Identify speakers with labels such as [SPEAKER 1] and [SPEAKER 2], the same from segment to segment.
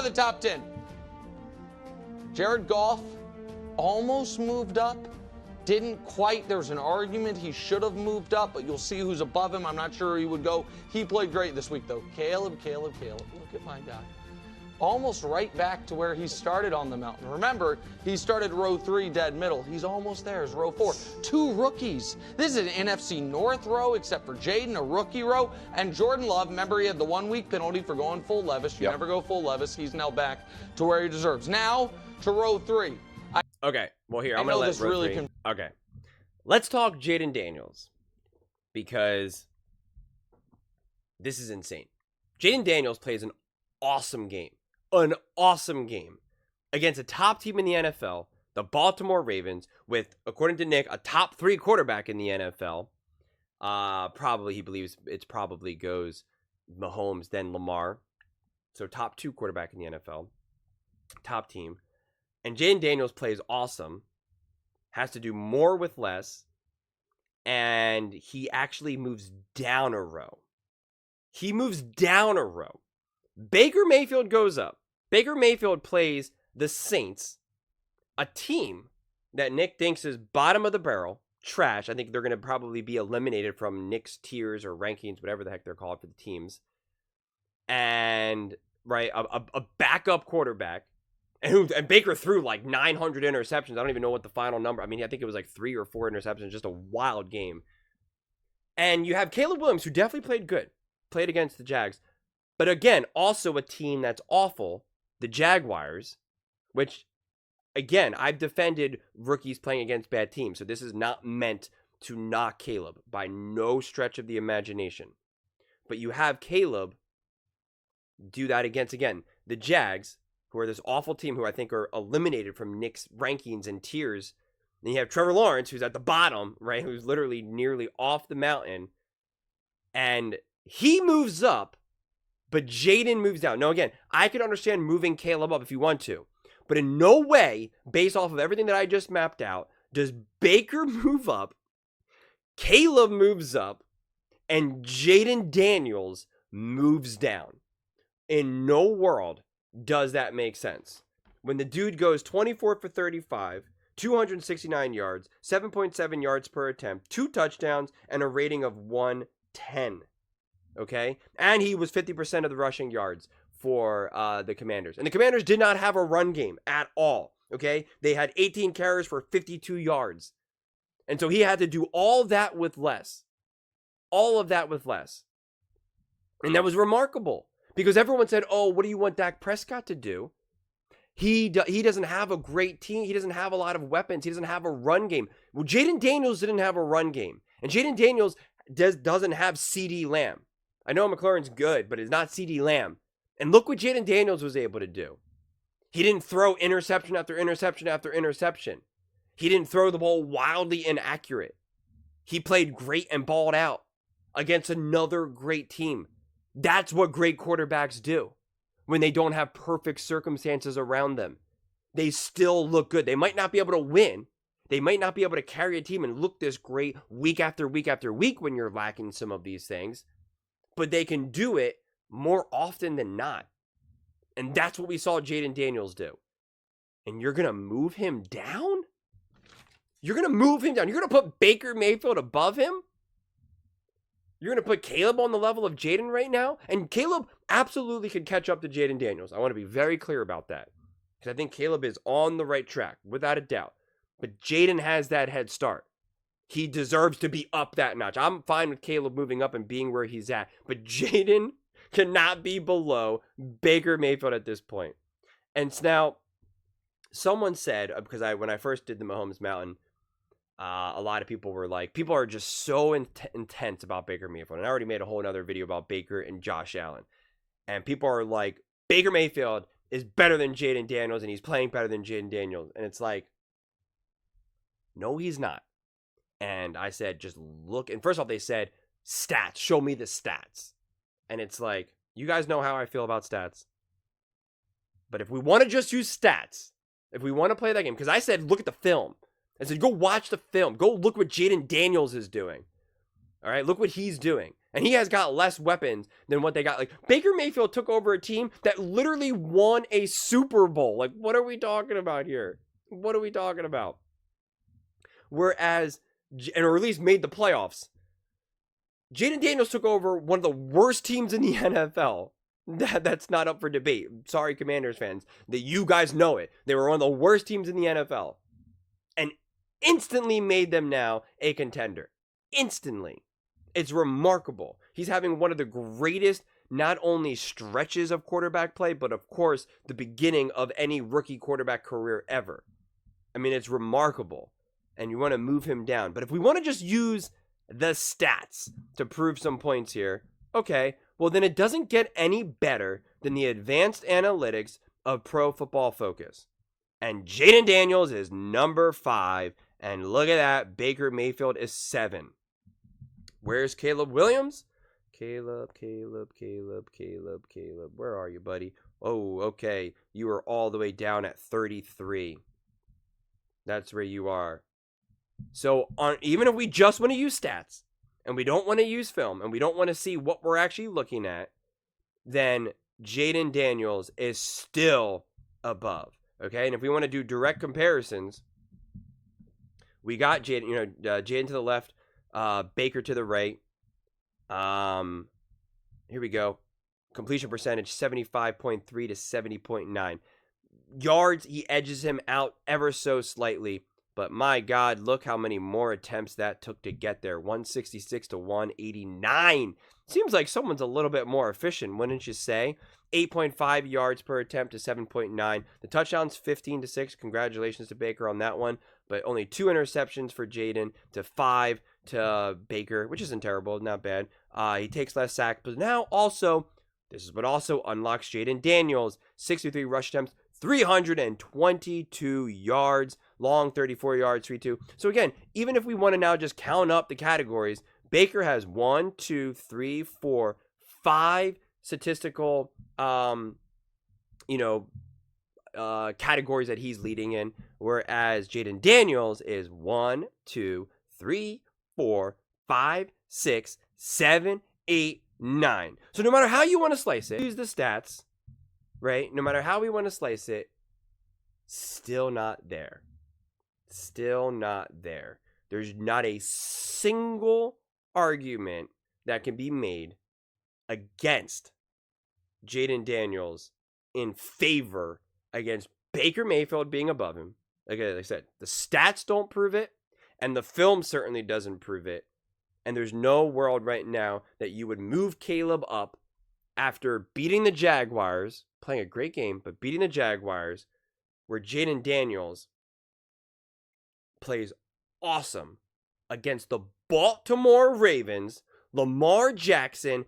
[SPEAKER 1] to the top 10. Jared Goff almost moved up. Didn't quite. There's an argument he should have moved up, but you'll see who's above him. I'm not sure he would go. He played great this week, though. Caleb. Look at my guy. Almost right back to where he started on the mountain. Remember, he started row 3 dead middle. He's almost there as row 4. 2 rookies. This is an NFC North row, except for Jayden, a rookie row. And Jordan Love, remember he had the 1-week penalty for going full Levis. You never go full Levis. He's now back to where he deserves. Now to row 3.
[SPEAKER 2] Okay, well here, I'm going to let row 3. Okay, let's talk Jayden Daniels, because this is insane. Jayden Daniels plays an awesome game. An awesome game against a top team in the NFL, the Baltimore Ravens, with, according to Nick, a top 3 quarterback in the NFL. Probably, he believes it probably goes Mahomes, then Lamar. So top 2 quarterback in the NFL. Top team. And Jayden Daniels plays awesome. Has to do more with less. And he actually moves down a row. He moves down a row. Baker Mayfield goes up. Baker Mayfield plays the Saints, a team that Nick thinks is bottom of the barrel, trash. I think they're going to probably be eliminated from Nick's tiers or rankings, whatever the heck they're called for the teams. And, right, a backup quarterback. And Baker threw like 900 interceptions. I don't even know what the final number. I mean, I think it was like 3 or 4 interceptions. Just a wild game. And you have Caleb Williams, who definitely played good. Played against the Jags. But again, also a team that's awful, the Jaguars, which, again, I've defended rookies playing against bad teams. So this is not meant to knock Caleb by no stretch of the imagination. But you have Caleb do that against, again, the Jags, who are this awful team who I think are eliminated from Nick's rankings and tiers. Then you have Trevor Lawrence, who's at the bottom, right, who's literally nearly off the mountain. And he moves up, but Jayden moves down. Now, again, I could understand moving Caleb up if you want to. But in no way, based off of everything that I just mapped out, does Baker move up, Caleb moves up, and Jayden Daniels moves down. In no world does that make sense. When the dude goes 24 for 35, 269 yards, 7.7 yards per attempt, 2 touchdowns, and a rating of 110. Okay? And he was 50% of the rushing yards for the Commanders. And the Commanders did not have a run game at all. Okay? They had 18 carries for 52 yards. And so he had to do all that with less. All of that with less. And that was remarkable. Because everyone said, oh, what do you want Dak Prescott to do? He doesn't have a great team. He doesn't have a lot of weapons. He doesn't have a run game. Well, Jayden Daniels didn't have a run game. And Jayden Daniels doesn't have CeeDee Lamb. I know McLaurin's good, but it's not CeeDee Lamb. And look what Jayden Daniels was able to do. He didn't throw interception after interception after interception. He didn't throw the ball wildly inaccurate. He played great and balled out against another great team. That's what great quarterbacks do when they don't have perfect circumstances around them. They still look good. They might not be able to win. They might not be able to carry a team and look this great week after week after week when you're lacking some of these things. But they can do it more often than not. And that's what we saw Jayden Daniels do. And you're going to move him down? You're going to move him down. You're going to put Baker Mayfield above him? You're going to put Caleb on the level of Jayden right now? And Caleb absolutely could catch up to Jayden Daniels. I want to be very clear about that. Because I think Caleb is on the right track, without a doubt. But Jayden has that head start. He deserves to be up that notch. I'm fine with Caleb moving up and being where he's at. But Jayden cannot be below Baker Mayfield at this point. And so now, someone said, because when I first did the Mahomes Mountain, a lot of people were like, people are just so intense about Baker Mayfield. And I already made a whole other video about Baker and Josh Allen. And people are like, Baker Mayfield is better than Jayden Daniels and he's playing better than Jayden Daniels. And it's like, no, he's not. And I said, just look. And first off, they said, stats. Show me the stats. And it's like, you guys know how I feel about stats. But if we want to just use stats, if we want to play that game, because I said, look at the film. I said, go watch the film. Go look what Jayden Daniels is doing. All right, look what he's doing. And he has got less weapons than what they got. Like, Baker Mayfield took over a team that literally won a Super Bowl. Like, what are we talking about here? What are we talking about? Whereas, or at least made the playoffs. Jayden Daniels took over one of the worst teams in the NFL. That's not up for debate. Sorry, Commanders fans. That you guys know it. They were one of the worst teams in the NFL. And instantly made them now a contender. Instantly. It's remarkable. He's having one of the greatest, not only stretches of quarterback play, but of course, the beginning of any rookie quarterback career ever. I mean, it's remarkable. And you want to move him down. But if we want to just use the stats to prove some points here, okay, well then it doesn't get any better than the advanced analytics of Pro Football Focus. And Jayden Daniels is number 5. And look at that, Baker Mayfield is 7. Where's Caleb Williams? Caleb. Where are you, buddy? Oh, okay. You are all the way down at 33. That's where you are. So even if we just want to use stats, and we don't want to use film, and we don't want to see what we're actually looking at, then Jayden Daniels is still above. Okay? And if we want to do direct comparisons, we got Jayden, Jayden to the left, Baker to the right. Here we go. Completion percentage 75.3 to 70.9. Yards, he edges him out ever so slightly. But my God, look how many more attempts that took to get there. 166 to 189. Seems like someone's a little bit more efficient, wouldn't you say? 8.5 yards per attempt to 7.9. The touchdowns 15 to 6. Congratulations to Baker on that one. But only 2 interceptions for Jayden to 5 to Baker, which isn't terrible, not bad. He takes less sacks, but now also, this is what also unlocks Jayden Daniels. 63 rush attempts, 322 yards, long 34 yards, 3-2. So again, even if we want to now just count up the categories, Baker has 1, 2, 3, 4, 5 statistical, categories that he's leading in, whereas Jayden Daniels is 1, 2, 3, 4, 5, 6, 7, 8, 9. So no matter how you want to slice it, use the stats, right? No matter how we want to slice it, still not there. Still not there. There's not a single argument that can be made against Jayden Daniels in favor against Baker Mayfield being above him. Like I said, the stats don't prove it, and the film certainly doesn't prove it. And there's no world right now that you would move Caleb up after beating the Jaguars, playing a great game, but beating the Jaguars, where Jayden Daniels plays awesome against the Baltimore Ravens. Lamar Jackson,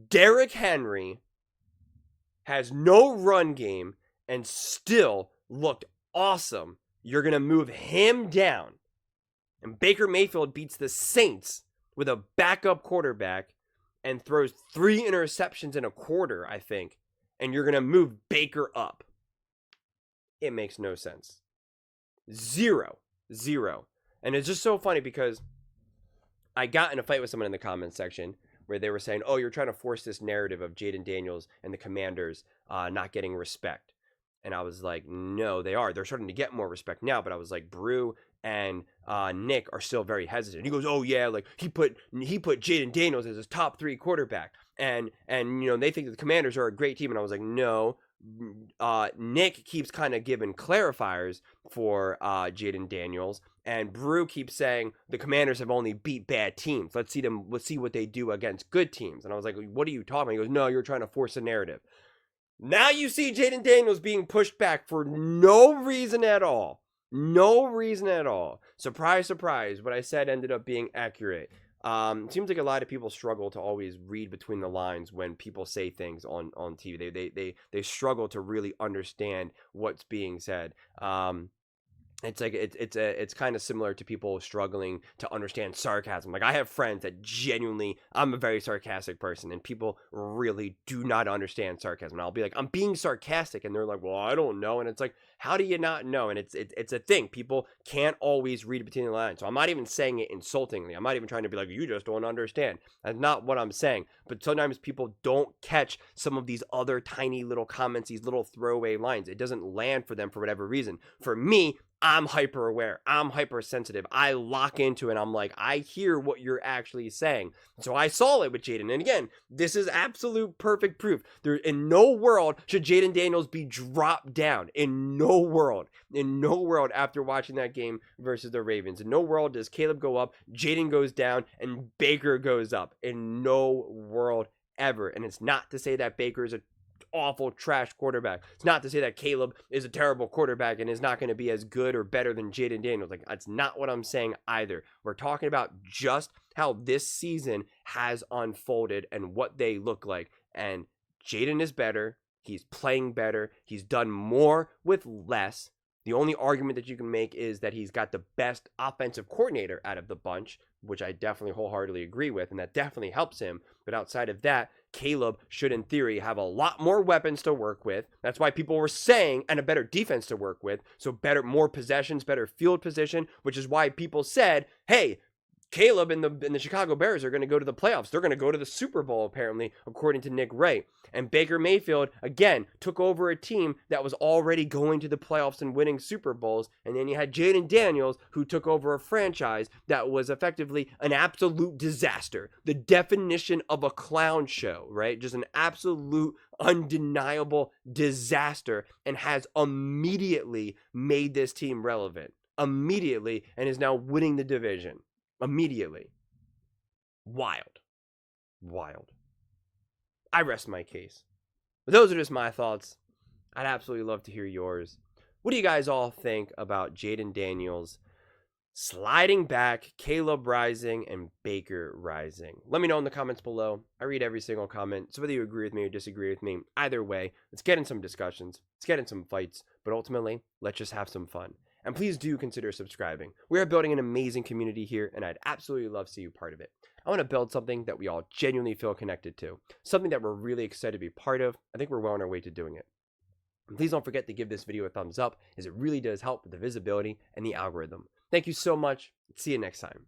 [SPEAKER 2] Derrick Henry has no run game and still looked awesome. You're going to move him down. And Baker Mayfield beats the Saints with a backup quarterback and throws 3 interceptions in a quarter, I think. And you're going to move Baker up. It makes no sense. Zero. And it's just so funny because I got in a fight with someone in the comments section where they were saying, oh, you're trying to force this narrative of Jayden Daniels and the Commanders not getting respect. And I was like, no, they are. They're starting to get more respect now. But I was like, Brew and Nick are still very hesitant. He goes, oh yeah, like he put Jayden Daniels as his top 3 quarterback, and they think that the Commanders are a great team. And I was like, no. Nick keeps kind of giving clarifiers for Jayden Daniels, and Brew keeps saying the Commanders have only beat bad teams. Let's see what they do against good teams. And I was like, what are you talking about? He goes, no, you're trying to force a narrative. Now you see Jayden Daniels being pushed back for no reason at all. No reason at all. Surprise, surprise. What I said ended up being accurate. It seems like a lot of people struggle to always read between the lines when people say things on TV. They struggle to really understand what's being said. It's like it's kind of similar to people struggling to understand sarcasm. Like I have friends that genuinely, I'm a very sarcastic person, and people really do not understand sarcasm. And I'll be like, I'm being sarcastic, and they're like, well, I don't know. And it's like, how do you not know? And it's a thing. People can't always read between the lines. So I'm not even saying it insultingly. I'm not even trying to be like, you just don't understand. That's not what I'm saying. But sometimes people don't catch some of these other tiny little comments, these little throwaway lines. It doesn't land for them for whatever reason. For me, I'm hyper aware. I'm hypersensitive. I lock into it. I'm like, I hear what you're actually saying. So I saw it with Jayden. And again, this is absolute perfect proof. There, in no world should Jayden Daniels be dropped down. In no world after watching that game versus the Ravens. In no world does Caleb go up, Jayden goes down, and Baker goes up. In no world ever. And it's not to say that Baker is a awful trash quarterback. It's not to say that Caleb is a terrible quarterback and is not going to be as good or better than Jayden Daniels. Like, that's not what I'm saying either. We're talking about just how this season has unfolded and what they look like. And Jayden is better. He's playing better. He's done more with less. The only argument that you can make is that he's got the best offensive coordinator out of the bunch, which I definitely wholeheartedly agree with, and that definitely helps him. But outside of that, Caleb should, in theory, have a lot more weapons to work with. That's why people were saying, and a better defense to work with. So more possessions, better field position, which is why people said, hey, Caleb and the Chicago Bears are going to go to the playoffs. They're going to go to the Super Bowl, apparently, according to Nick Wright. And Baker Mayfield, again, took over a team that was already going to the playoffs and winning Super Bowls. And then you had Jayden Daniels, who took over a franchise that was effectively an absolute disaster. The definition of a clown show, right? Just an absolute undeniable disaster, and has immediately made this team relevant. Immediately, and is now winning the division. Immediately. Wild. I rest my case. But those are just my thoughts. I'd absolutely love to hear yours. What do you guys all think about Jayden Daniels sliding back, Caleb rising, and Baker rising? Let me know in the comments below. I read every single comment. So whether you agree with me or disagree with me, either way, let's get in some discussions. Let's get in some fights. But ultimately, let's just have some fun. And please do consider subscribing. We are building an amazing community here, and I'd absolutely love to see you part of it. I want to build something that we all genuinely feel connected to, something that we're really excited to be part of. I think we're well on our way to doing it. And please don't forget to give this video a thumbs up, as it really does help with the visibility and the algorithm. Thank you so much. See you next time.